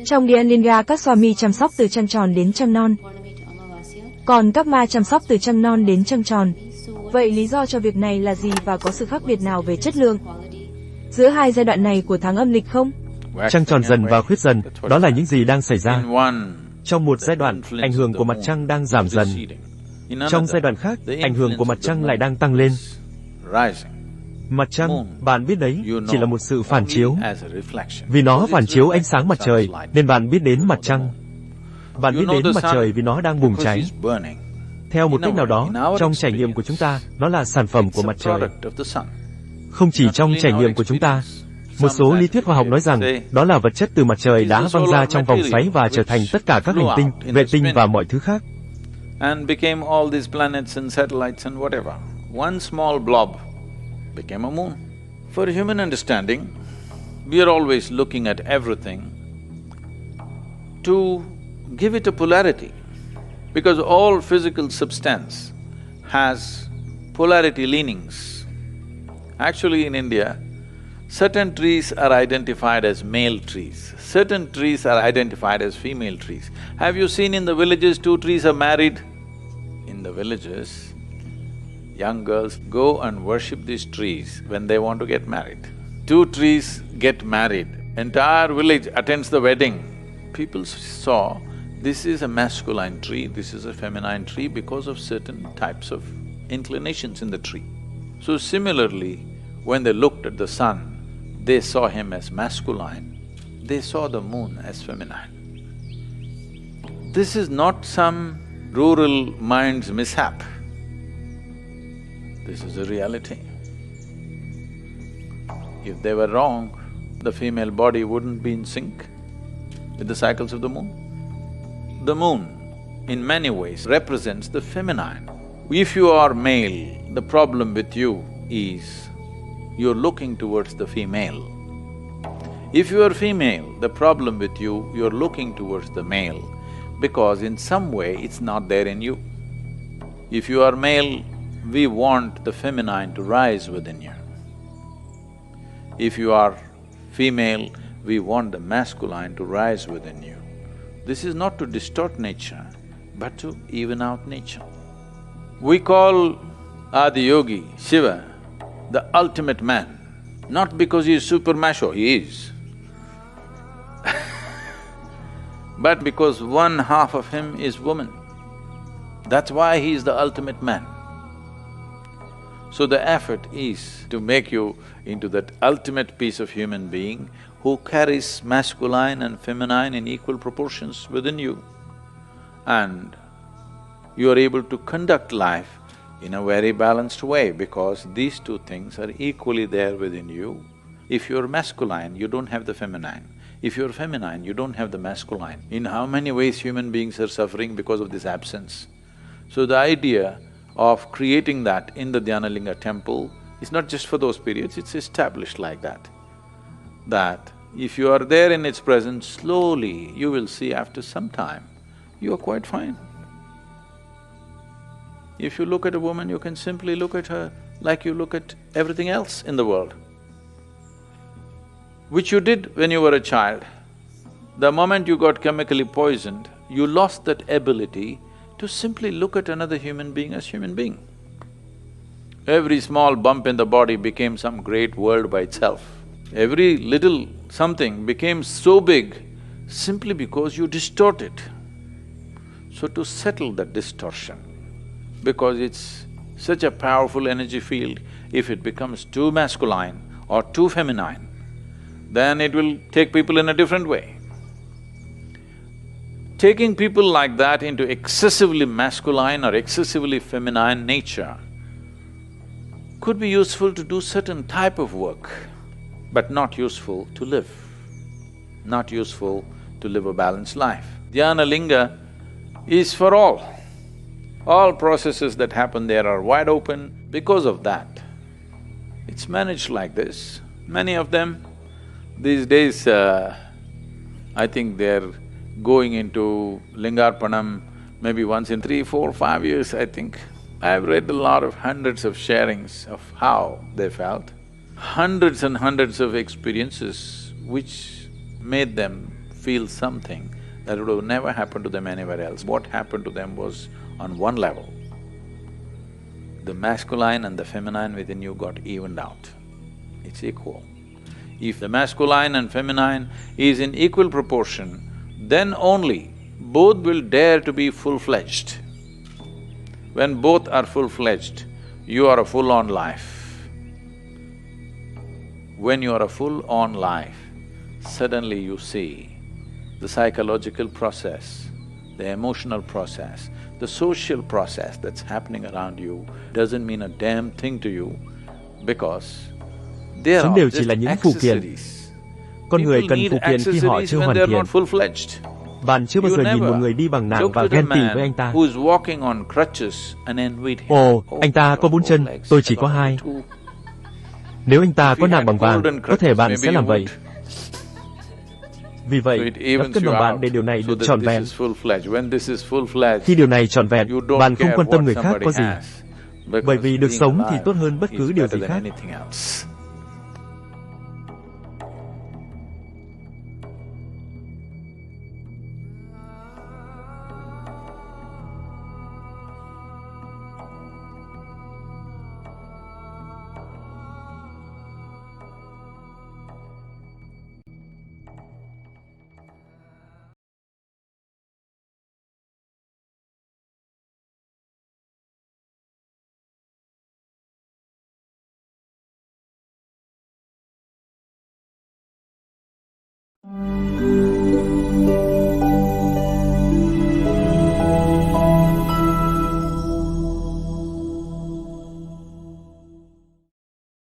Trong Dhyanalinga, các Swami chăm sóc từ trăng tròn đến trăng non, còn các ma chăm sóc từ trăng non đến trăng tròn. Vậy lý do cho việc này là gì và có sự khác biệt nào về chất lượng giữa hai giai đoạn này của tháng âm lịch không? Trăng tròn dần và khuyết dần, đó là những gì đang xảy ra. Trong một giai đoạn, ảnh hưởng của mặt trăng đang giảm dần. Trong giai đoạn khác, ảnh hưởng của mặt trăng lại đang tăng lên. Mặt trăng, bạn biết đấy, chỉ là một sự phản chiếu. Vì nó phản chiếu ánh sáng mặt trời, nên bạn biết đến mặt trăng. Bạn biết đến mặt trời vì nó đang bùng cháy. Theo một cách nào đó, trong trải nghiệm của chúng ta, nó là sản phẩm của mặt trời. Không chỉ trong trải nghiệm của chúng ta, một số lý thuyết khoa học nói rằng đó là vật chất từ mặt trời đã văng ra trong vòng xoáy và trở thành tất cả các hành tinh, vệ tinh và mọi thứ khác. And became all these planets and satellites and whatever. One small blob became a moon. For human understanding, we are always looking at everything to give it a polarity, because all physical substance has polarity leanings. Actually, in India, certain trees are identified as male trees, certain trees are identified as female trees. Have you seen in the villages two trees are married? In the villages, young girls go and worship these trees when they want to get married. Two trees get married, entire village attends the wedding. People saw this is a masculine tree, this is a feminine tree because of certain types of inclinations in the tree. So similarly, when they looked at the sun, they saw him as masculine, they saw the moon as feminine. This is not some rural mind's mishap. This is a reality. If they were wrong, the female body wouldn't be in sync with the cycles of the moon. The moon, in many ways, represents the feminine. If you are male, the problem with you is you're looking towards the female. If you are female, the problem with you, you're looking towards the male, because in some way it's not there in you. If you are male, we want the feminine to rise within you. If you are female, we want the masculine to rise within you. This is not to distort nature, but to even out nature. We call Adiyogi, Shiva, the ultimate man, not because he is super macho, he is, but because one half of him is woman. That's why he is the ultimate man. So the effort is to make you into that ultimate piece of human being who carries masculine and feminine in equal proportions within you. And you are able to conduct life in a very balanced way because these two things are equally there within you. If you're masculine, you don't have the feminine. If you're feminine, you don't have the masculine. In how many ways human beings are suffering because of this absence? So the idea of creating that in the Dhyanalinga temple is not just for those periods, it's established like that. That if you are there in its presence, slowly you will see after some time, you are quite fine. If you look at a woman, you can simply look at her like you look at everything else in the world, which you did when you were a child. The moment you got chemically poisoned, you lost that ability to simply look at another human being as human being. Every small bump in the body became some great world by itself. Every little something became so big simply because you distort it. So to settle that distortion, because it's such a powerful energy field, if it becomes too masculine or too feminine, then it will take people in a different way. Taking people like that into excessively masculine or excessively feminine nature could be useful to do certain type of work, but not useful to live, not useful to live a balanced life. Dhyanalinga is for all. All processes that happen there are wide open because of that. It's managed like this. Many of them, these days, I think they're going into Lingarpanam maybe once in 3, 4, 5 years, I think. I've read a lot of hundreds of sharings of how they felt, hundreds and hundreds of experiences which made them feel something that would have never happened to them anywhere else. What happened to them was on one level. The masculine and the feminine within you got evened out. It's equal. If the masculine and feminine is in equal proportion, then only both will dare to be full-fledged. When both are full-fledged, you are a full-on life. When you are a full-on life, suddenly you see the psychological process, the emotional process, the social process that's happening around you doesn't mean a damn thing to you because they are Chúng all đều chỉ just là những phụ kiện. accessories. Con người People cần need phụ kiện khi họ accessories chưa when hoàn they're thiện. not full-fledged. Bạn chưa bao You giờ nhìn never một người đi bằng nạng looked và at a ghen tị man với anh ta. who is walking on crutches and envied him. Ồ, anh ta có 4 chân, legs, tôi chỉ I có got 2. only 2. Nếu anh ta If có he nạng had bằng vàng, golden có thể crutches, bạn maybe sẽ làm you vậy. would. Vì So vậy, it nó evens cân you bằng bạn out, để điều này so được that trọn this vẹn. is full-fledged. When this is full-fledged, Khi điều này trọn vẹn, you don't bạn không care quan tâm what người khác somebody có gì. has, because Bởi vì được being sống thì alive tốt hơn bất is cứ điều better gì than khác. anything else.